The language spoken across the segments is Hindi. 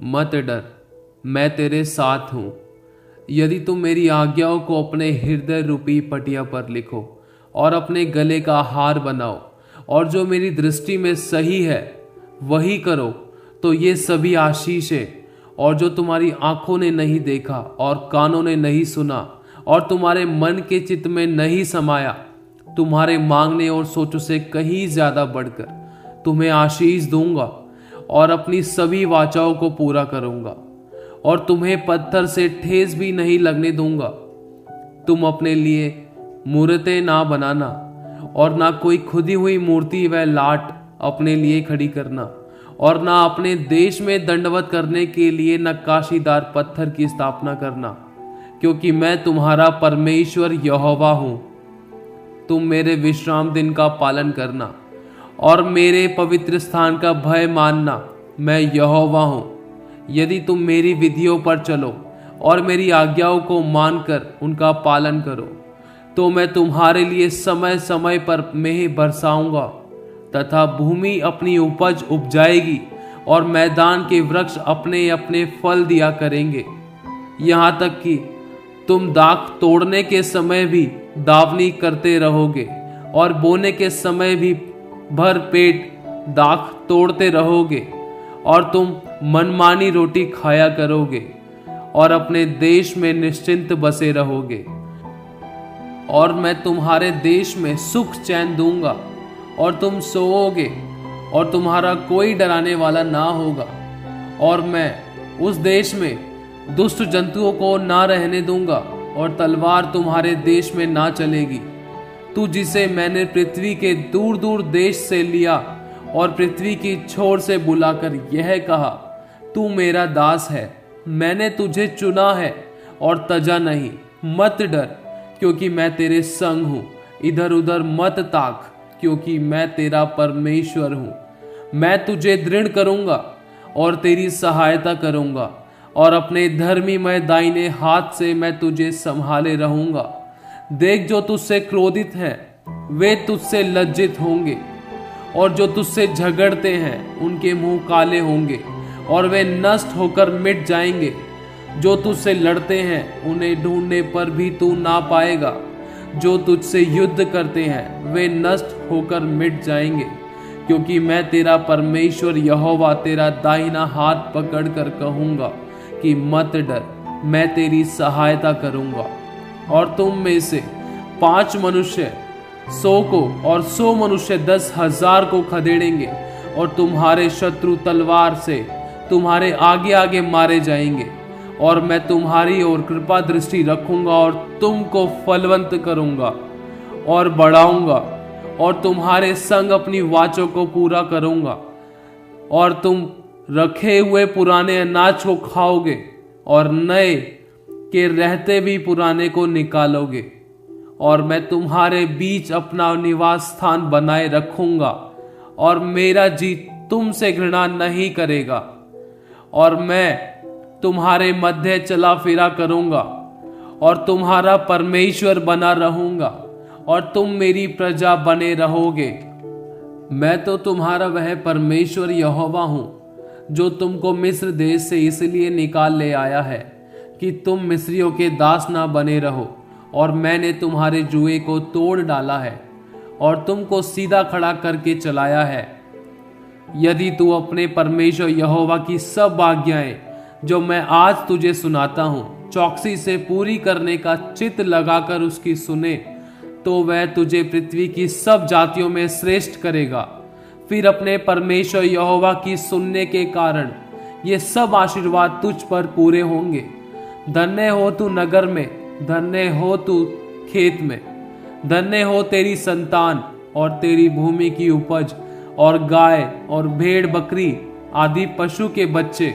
मत डर, मैं तेरे साथ हूँ। यदि तुम मेरी आज्ञाओं को अपने हृदय रूपी पटिया पर लिखो और अपने गले का हार बनाओ, और जो मेरी दृष्टि में सही है वही करो, तो ये सभी आशीषें, और जो तुम्हारी आंखों ने नहीं देखा और कानों ने नहीं सुना और तुम्हारे मन के चित्त में नहीं समाया, तुम्हारे मांगने और सोचों से कहीं ज्यादा बढ़कर तुम्हें आशीष दूंगा और अपनी सभी वाचाओं को पूरा करूंगा और तुम्हें पत्थर से ठेस भी नहीं लगने दूंगा। तुम अपने लिए मूर्तें ना बनाना और ना कोई खुदी हुई मूर्ति व लाट अपने लिए खड़ी करना, और ना अपने देश में दंडवत करने के लिए नक्काशीदार पत्थर की स्थापना करना, क्योंकि मैं तुम्हारा परमेश्वर यहोवा हूं। तुम मेरे विश्राम दिन का पालन करना और मेरे पवित्र स्थान का भय मानना, मैं यहोवा हूं। यदि तुम मेरी विधियों पर चलो और मेरी आज्ञाओं को मानकर उनका पालन करो, तो मैं तुम्हारे लिए समय समय पर मेंह बरसाऊंगा तथा भूमि अपनी उपज उपजाएगी और मैदान के वृक्ष अपने अपने फल दिया करेंगे। यहाँ तक कि तुम दाख तोड़ने के समय भी दावनी करते रहोगे और बोने के समय भी भर पेट दाख तोड़ते रहोगे, और तुम मनमानी रोटी खाया करोगे और अपने देश में निश्चिंत बसे रहोगे। और मैं तुम्हारे देश में सुख चैन दूंगा और तुम सोओगे और तुम्हारा कोई डराने वाला ना होगा। और मैं उस देश में दुष्ट जंतुओं को ना रहने दूंगा और तलवार तुम्हारे देश में ना चलेगी। तू जिसे मैंने पृथ्वी के दूर दूर देश से लिया और पृथ्वी की छोर से बुलाकर यह कहा, तू मेरा दास है, मैंने तुझे चुना है और तजा नहीं। मत डर, क्योंकि मैं तेरे संग हूं। इधर उधर मत ताक, क्योंकि मैं तेरा परमेश्वर हूं। मैं तुझे दृढ़ करूंगा और तेरी सहायता करूंगा, और अपने धर्मीमय दाहिने हाथ से मैं तुझे संभाले रहूंगा। देख, जो तुझसे क्रोधित हैं वे तुझसे लज्जित होंगे, और जो तुझसे झगड़ते हैं उनके मुंह काले होंगे और वे नष्ट होकर मिट जाएंगे। जो तुझसे लड़ते हैं उन्हें ढूंढने पर भी तू ना पाएगा। जो तुझसे युद्ध करते हैं वे नष्ट होकर मिट जाएंगे, क्योंकि मैं तेरा परमेश्वर यहोवा तेरा दाहिना हाथ पकड़कर कहूंगा कि मत डर, मैं तेरी सहायता करूंगा। और तुम में से 5 मनुष्य 100 को और 100 मनुष्य 10,000 को खदेड़ेंगे, और तुम्हारे शत्रु तलवार से तुम्हारे आगे आगे मारे जाएंगे। और मैं तुम्हारी ओर कृपा दृष्टि रखूंगा और तुमको फलवंत करूंगा और बढ़ाऊंगा, और तुम्हारे संग अपनी वाचों को पूरा करूंगा। और तुम रखे हुए पुराने अनाज को खाओगे और नए के रहते भी पुराने को निकालोगे। और मैं तुम्हारे बीच अपना निवास स्थान बनाए रखूंगा, और मेरा जी तुमसे घृणा नहीं करेगा। और मैं तुम्हारे मध्य चला फिरा करूंगा और तुम्हारा परमेश्वर बना रहूंगा, और तुम मेरी प्रजा बने रहोगे। मैं तो तुम्हारा वह परमेश्वर यहोवा हूं, जो तुमको मिस्र देश से इसलिए निकाल ले आया है कि तुम मिस्रियों के दास ना बने रहो। और मैंने तुम्हारे जुए को तोड़ डाला है और तुमको सीधा खड़ा करके चलाया है। यदि तू अपने परमेश्वर यहोवा की सब आज्ञाएं जो मैं आज तुझे सुनाता हूं चौकसी से पूरी करने का चित्त लगाकर उसकी सुने, तो वह तुझे पृथ्वी की सब जातियों में श्रेष्ठ करेगा। फिर अपने परमेश्वर यहोवा की सुनने के कारण ये सब आशीर्वाद तुझ पर पूरे होंगे। धन्य हो तू नगर में, धन्य हो तू खेत में, धन्य हो तेरी संतान और तेरी भूमि की उपज और गाय और भेड़ बकरी आदि पशु के बच्चे।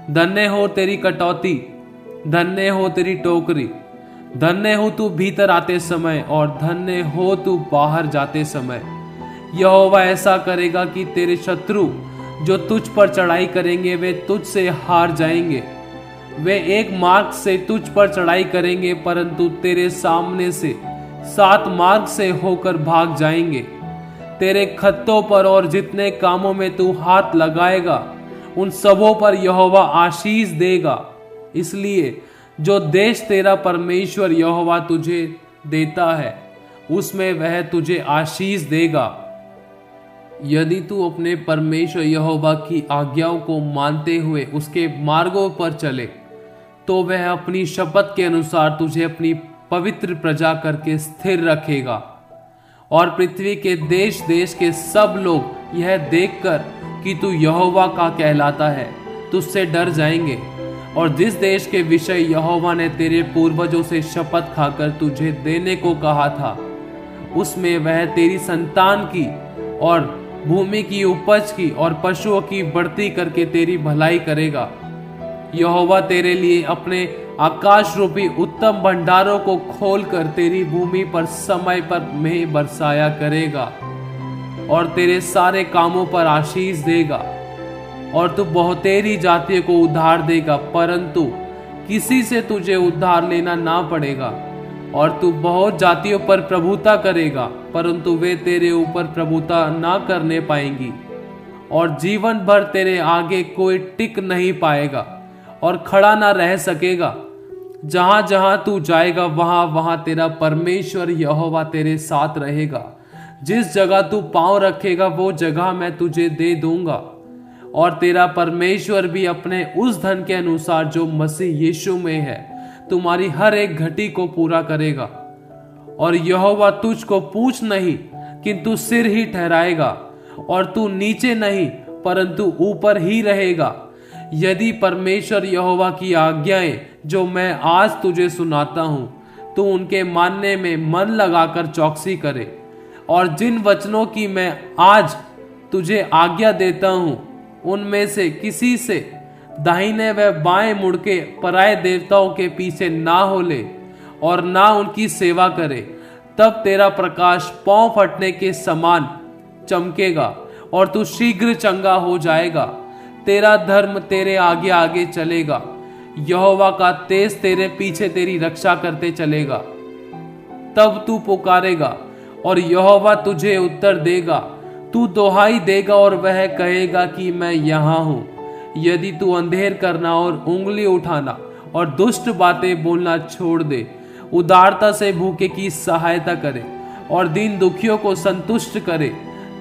धन्य हो तेरी कटौती, धन्य हो तेरी टोकरी, धन्य हो तू भीतर आते समय और धन्य हो तू बाहर जाते समय। यहोवा ऐसा करेगा कि तेरे शत्रु जो तुझ पर चढ़ाई करेंगे वे तुझ से हार जाएंगे। वे एक मार्ग से तुझ पर चढ़ाई करेंगे, परंतु तेरे सामने से 7 मार्ग से होकर भाग जाएंगे। तेरे खत्तों पर और जितने कामों में तू हाथ लगाएगा उन सबों पर यहोवा आशीष देगा। इसलिए जो देश तेरा परमेश्वर यहोवा तुझे देता है, उसमें वह तुझे आशीष देगा, यदि तू अपने परमेश्वर यहोवा की आज्ञाओं को मानते हुए उसके मार्गों पर चले। तो वह अपनी शपथ के अनुसार तुझे अपनी पवित्र प्रजा करके स्थिर रखेगा। और पृथ्वी के देश देश के सब लोग यह देखकर कि तू यहोवा का कहलाता है, तुझसे डर जाएंगे। और जिस देश के विषय यहोवा ने तेरे पूर्वजों से शपथ खाकर तुझे देने को कहा था, उसमें वह तेरी संतान की और भूमि की उपज की और पशुओं की बढ़ती करके तेरी भलाई करेगा। यहोवा तेरे लिए अपने आकाश रूपी उत्तम भंडारों को खोलकर तेरी भूमि पर समय पर मेघ बरसाया करेगा और तेरे सारे कामों पर आशीष देगा। और तू बहुतेरी जातियों को उद्धार देगा, परंतु किसी से तुझे उद्धार लेना ना पड़ेगा। और तू बहुत जातियों पर प्रभुता करेगा, परंतु वे तेरे ऊपर प्रभुता ना करने पाएंगी। और जीवन भर तेरे आगे कोई टिक नहीं पाएगा और खड़ा ना रह सकेगा। जहां जहां तू जाएगा वहां वहां तेरा परमेश्वर यहोवा तेरे साथ रहेगा। जिस जगह तू पांव रखेगा वो जगह मैं तुझे दे दूंगा। और तेरा परमेश्वर भी अपने उस धन के अनुसार जो मसीह यीशु में है तुम्हारी हर एक घटी को पूरा करेगा। और यहोवा तुझको पूंछ नहीं किंतु सिर ही ठहराएगा, और तू नीचे नहीं परंतु ऊपर ही रहेगा। यदि परमेश्वर यहोवा की आज्ञाएं जो मैं आज तुझे सुनाता हूं, तू उनके मानने में मन लगाकर चौकसी करे, और जिन वचनों की मैं आज तुझे आज्ञा देता हूं उनमें से किसी से दाहिने व बाएं मुड़ के पराये देवताओं के पीछे ना हो ले और ना उनकी सेवा करे, तब तेरा प्रकाश पांव फटने के समान चमकेगा और तू शीघ्र चंगा हो जाएगा। तेरा धर्म तेरे आगे आगे चलेगा, यहोवा का तेज तेरे पीछे तेरी रक्षा करते चलेगा। तब तू पुकारेगा और यहोवा तुझे उत्तर देगा। तू दोहाई देगा और वह कहेगा कि मैं यहाँ हूँ। यदि तू अंधेर करना और उंगली उठाना और दुष्ट बातें बोलना छोड़ दे, उदारता से भूखे की सहायता करे और दीन दुखियों को संतुष्ट करे,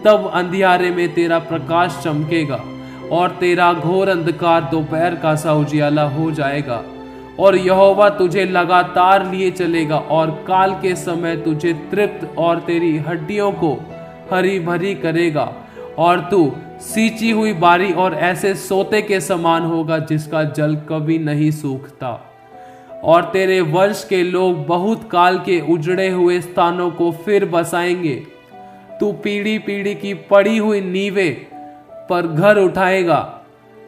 तब अंधियारे में तेरा प्रकाश चमकेगा और तेरा घोर अंधकार दोपहर का सा उजियाला हो जाएगा। और यहोवा तुझे लगातार लिए चलेगा और काल के समय तुझे तृप्त और तेरी हड्डियों को हरी भरी करेगा। और तू सींची हुई बारी और ऐसे सोते के समान होगा जिसका जल कभी नहीं सूखता। और तेरे वंश के लोग बहुत काल के उजड़े हुए स्थानों को फिर बसाएंगे। तू पीढ़ी पीढ़ी की पड़ी हुई नींवें पर घर उठाएगा।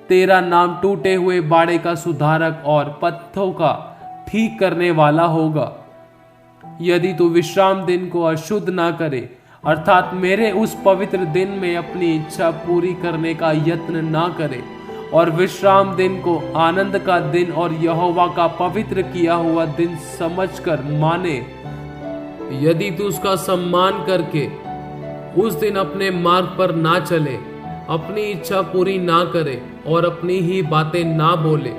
तेरा नाम टूटे हुए बाड़े का सुधारक और पत्थरों का ठीक करने वाला होगा। यदि तू विश्राम दिन को अशुद्ध ना करे, अर्थात मेरे उस पवित्र दिन में अपनी इच्छा पूरी करने का यत्न ना करे, और विश्राम दिन को आनंद का दिन और यहोवा का पवित्र किया हुआ दिन समझकर माने, यदि तू उसका सम्मान करके उस दिन अपने मार्ग पर ना चले, अपनी इच्छा पूरी ना करे और अपनी ही बातें ना बोले,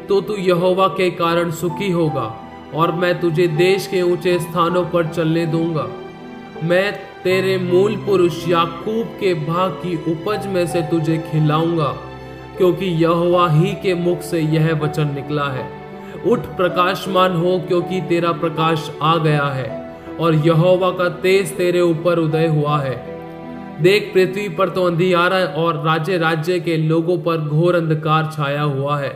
तो तू यहोवा के कारण सुखी होगा और मैं तुझे देश के ऊंचे स्थानों पर चलने दूंगा। मैं तेरे मूल पुरुष याकूब के भाग की उपज में से तुझे खिलाऊंगा, क्योंकि यहोवा ही के मुख से यह वचन निकला है। उठ प्रकाशमान हो, क्योंकि तेरा प्रकाश आ गया है और यहोवा का तेज तेरे ऊपर उदय हुआ है। देख, पृथ्वी पर तो अंधियारा और राज्य राज्य के लोगों पर घोर अंधकार छाया हुआ है,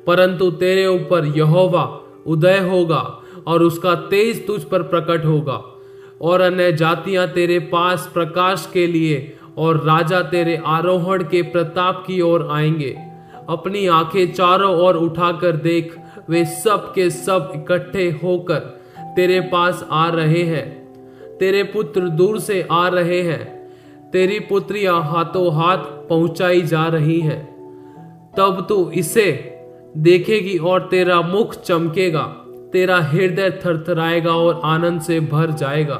परंतु तेरे ऊपर यहोवा उदय होगा और उसका तेज तुझ पर प्रकट होगा। और अन्य जातियां तेरे पास प्रकाश के लिए और राजा तेरे आरोहण के प्रताप की ओर आएंगे। अपनी आंखें चारों ओर उठाकर देख, वे सब के सब इकट्ठे होकर तेरे पास आ रहे हैं। तेरे पुत्र दूर से आ रहे हैं, तेरी पुत्रियां हाथों हाथ पहुंचाई जा रही हैं। तब तू इसे देखेगी और तेरा मुख चमकेगा, तेरा हृदय थरथराएगा और आनंद से भर जाएगा,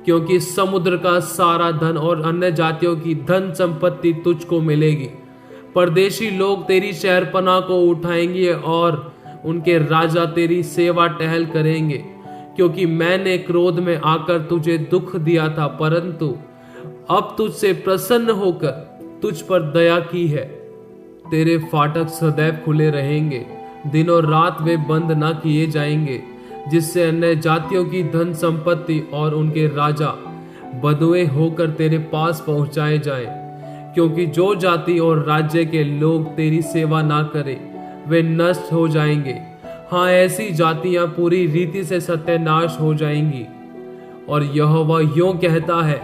क्योंकि समुद्र का सारा धन और अन्य जातियों की धन संपत्ति तुझको मिलेगी। परदेशी लोग तेरी शहरपनाह को उठाएंगे और उनके राजा तेरी सेवा टहल करेंगे। क्योंकि मैंने क्रोध में आकर तुझे दुख दिया था, परंतु अब तुझसे प्रसन्न होकर तुझ पर दया की है। तेरे फाटक सदैव खुले रहेंगे, दिन और रात वे बंद ना किए जाएंगे, जिससे अन्य जातियों की धन संपत्ति और उनके राजा बदुए होकर तेरे पास पहुंचाए जाएं। क्योंकि जो जाति और राज्य के लोग तेरी सेवा ना करें वे नष्ट हो जाएंगे। हाँ, ऐसी जातियां पूरी रीति से सत्यानाश हो जाएंगी। और यहोवा यूं कहता है,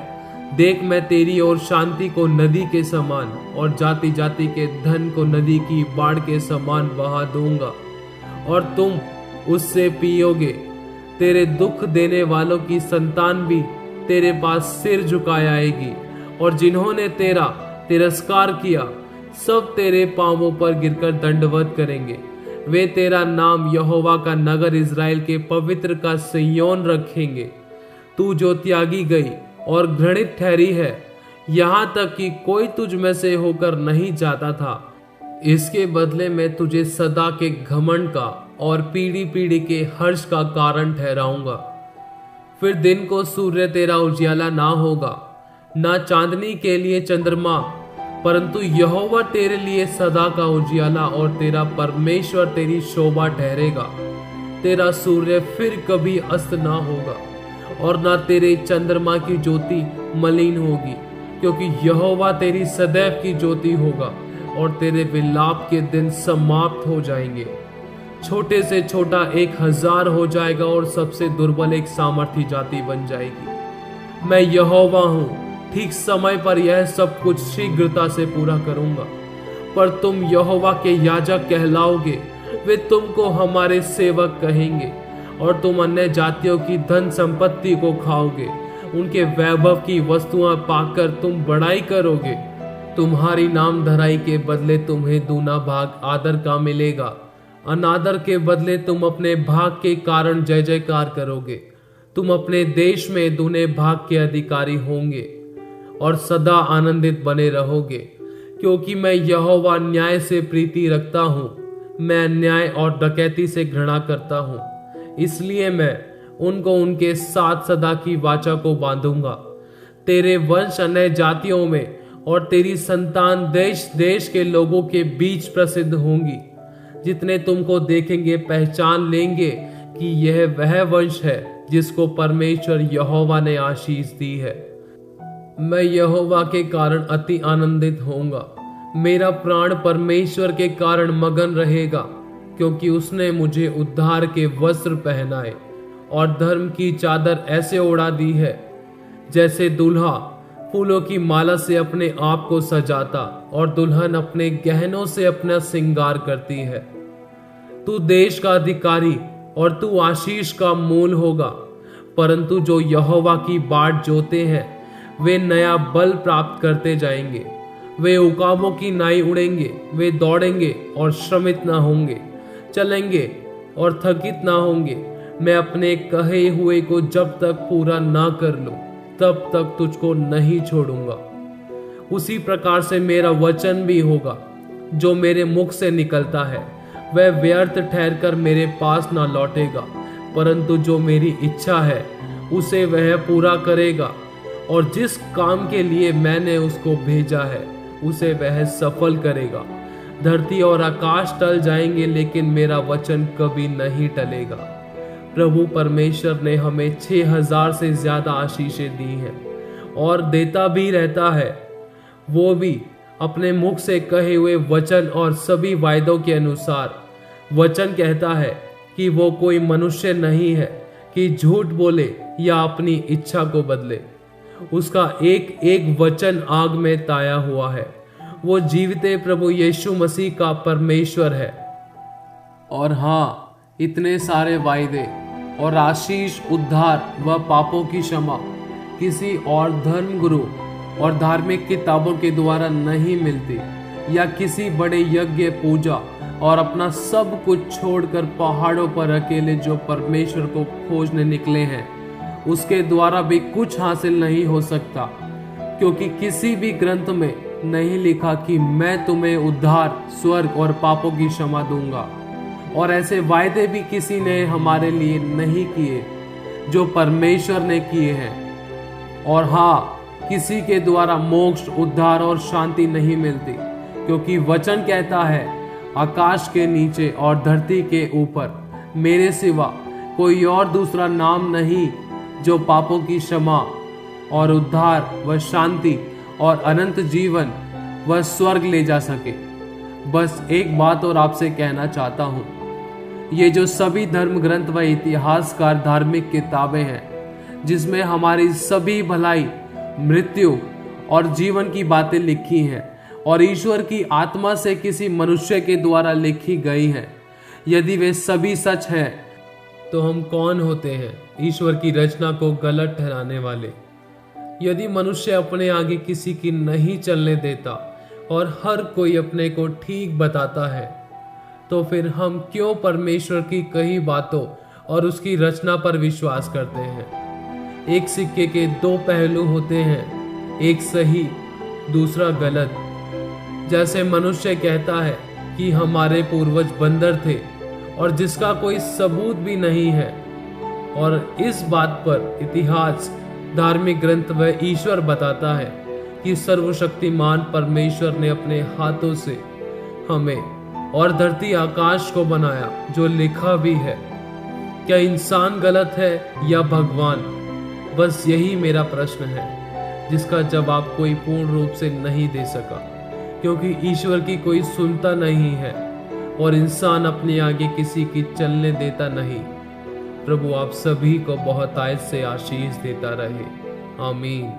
देख मैं तेरी ओर शांति को नदी के समान और जाति जाति के धन को नदी की बाढ़ के समान बहा दूंगा, और तुम उससे पियोगे। तेरे दुख देने वालों की संतान भी तेरे पास सिर झुकाए आएगी, और जिन्होंने तेरा तिरस्कार किया सब तेरे पांवों पर गिरकर दंडवत करेंगे। वे तेरा नाम यहोवा का नगर इज़राइल के पवित्र का सिय्योन रखेंगे। तू जो त्यागी गई और घृणित ठहरी है, यहाँ तक कि कोई तुझ में से होकर नहीं जाता था, इसके बदले में तुझे सदा के घमंड का और पीढ़ी पीढ़ी के हर्ष का कारण ठहराऊंगा। फिर दिन को सूर्य तेरा उजियाला ना होगा, ना चांदनी के लिए चंद्रमा, परंतु यहोवा तेरे लिए सदा का उजियाला और तेरा परमेश्वर तेरी शोभा ठहरेगा। तेरा सूर्य फिर कभी अस्त ना होगा और ना तेरे चंद्रमा की ज्योति मलिन होगी, क्योंकि यहोवा तेरी सदैव की ज्योति होगा और तेरे विलाप के दिन समाप्त हो जाएंगे। छोटे से छोटा 1000 हो जाएगा और सबसे दुर्बल एक सामर्थी जाति बन जाएगी। मैं यहोवा हूँ, ठीक समय पर यह सब कुछ शीघ्रता से पूरा करूंगा। पर तुम यहोवा के याजक कहलाओगे, वे तुमको हमारे सेवक कहेंगे, और तुम अन्य जातियों की धन संपत्ति को खाओगे। उनके वैभव की वस्तुएं पाकर तुम बड़ाई करोगे। तुम्हारी नाम धराई के बदले तुम्हें दूना भाग आदर का मिलेगा। अनादर के बदले तुम अपने भाग के कारण जय जयकार करोगे। तुम अपने देश में दूने भाग के अधिकारी होंगे और सदा आनंदित बने रहोगे, क्योंकि मैं यहोवा न्याय से प्रीति रखता हूँ। मैं अन्याय और डकैती से घृणा करता हूँ, इसलिए मैं उनको उनके साथ सदा की वाचा को बांधूंगा। तेरे वंश अन्य जातियों में और तेरी संतान देश देश के लोगों के बीच प्रसिद्ध होंगी। जितने तुमको देखेंगे पहचान लेंगे कि यह वह वंश है जिसको परमेश्वर यहोवा ने आशीष दी है। मैं यहोवा के कारण अति आनंदित होऊंगा। मेरा प्राण परमेश्वर के कारण मगन रहेगा, क्योंकि उसने मुझे उद्धार के वस्त्र पहनाए और धर्म की चादर ऐसे उड़ा दी है, जैसे दूल्हा फूलों की माला से अपने आप को सजाता और दुल्हन अपने गहनों से अपना श्रृंगार करती है। तू देश का अधिकारी और तू आशीष का मूल होगा, परंतु जो यहोवा की बाट जोते हैं वे नया बल प्राप्त करते जाएंगे। वे उकाबों की नाई उड़ेंगे, वे दौड़ेंगे और श्रमित ना होंगे, चलेंगे और थकित ना होंगे। मैं अपने कहे हुए को जब तक पूरा ना कर लूं, तब तक तुझको नहीं छोड़ूंगा। उसी प्रकार से मेरा वचन भी होगा जो मेरे मुख से निकलता है, वह व्यर्थ ठहरकर मेरे पास ना लौटेगा, परंतु जो मेरी इच्छा है उसे वह पूरा करेगा, और जिस काम के लिए मैंने उसको भेजा है उसे वह सफल करेगा। धरती और आकाश टल जाएंगे, लेकिन मेरा वचन कभी नहीं टलेगा। प्रभु परमेश्वर ने हमें 6000 से ज्यादा आशीषें दी हैं और देता भी रहता है, वो भी अपने मुख से कहे हुए वचन और सभी वायदों के अनुसार। वचन कहता है कि वो कोई मनुष्य नहीं है कि झूठ बोले या अपनी इच्छा को बदले। उसका एक एक वचन आग में ताया हुआ है। वो जीवते प्रभु यीशु मसीह का परमेश्वर है। और हाँ, इतने सारे वायदे और आशीष, उद्धार व पापों की क्षमा किसी और धर्म गुरु और धार्मिक किताबों के द्वारा नहीं मिलती, या किसी बड़े यज्ञ, पूजा और अपना सब कुछ छोड़कर पहाड़ों पर अकेले जो परमेश्वर को खोजने निकले हैं उसके द्वारा भी कुछ हासिल नहीं हो सकता। क्योंकि किसी भी ग्रंथ में नहीं लिखा कि मैं तुम्हें उद्धार, स्वर्ग और पापों की क्षमा दूंगा। और ऐसे वायदे भी किसी ने हमारे लिए नहीं किए जो परमेश्वर ने किए हैं। और हाँ, किसी के द्वारा मोक्ष, उद्धार और शांति नहीं मिलती, क्योंकि वचन कहता है, आकाश के नीचे और धरती के ऊपर मेरे सिवा कोई और दूसरा नाम नहीं जो पापों की क्षमा और उद्धार व शांति और अनंत जीवन व स्वर्ग ले जा सके। बस एक बात और आपसे कहना चाहता हूँ, ये जो सभी धर्म ग्रंथ व इतिहासकार धार्मिक किताबें हैं, जिसमें हमारी सभी भलाई, मृत्यु और जीवन की बातें लिखी हैं और ईश्वर की आत्मा से किसी मनुष्य के द्वारा लिखी गई हैं, यदि वे सभी सच हैं, तो हम कौन होते हैं ईश्वर की रचना को गलत ठहराने वाले? यदि मनुष्य अपने आगे किसी की नहीं चलने देता और हर कोई अपने को ठीक बताता है, तो फिर हम क्यों परमेश्वर की कही बातों और उसकी रचना पर विश्वास करते हैं? एक सिक्के के दो पहलू होते हैं, एक सही, दूसरा गलत। जैसे मनुष्य कहता है कि हमारे पूर्वज बंदर थे और जिसका कोई सबूत भी नहीं है, और इस बात पर इतिहास, धार्मिक ग्रंथ व ईश्वर बताता है कि सर्वशक्तिमान परमेश्वर ने अपने हाथों से हमें और धरती आकाश को बनाया, जो लिखा भी है। क्या इंसान गलत है या भगवान? बस यही मेरा प्रश्न है, जिसका जवाब कोई पूर्ण रूप से नहीं दे सका, क्योंकि ईश्वर की कोई सुनता नहीं है और इंसान अपने आगे किसी की चलने देता नहीं। प्रभु आप सभी को बहुत आयत से आशीष देता रहे। आमीन।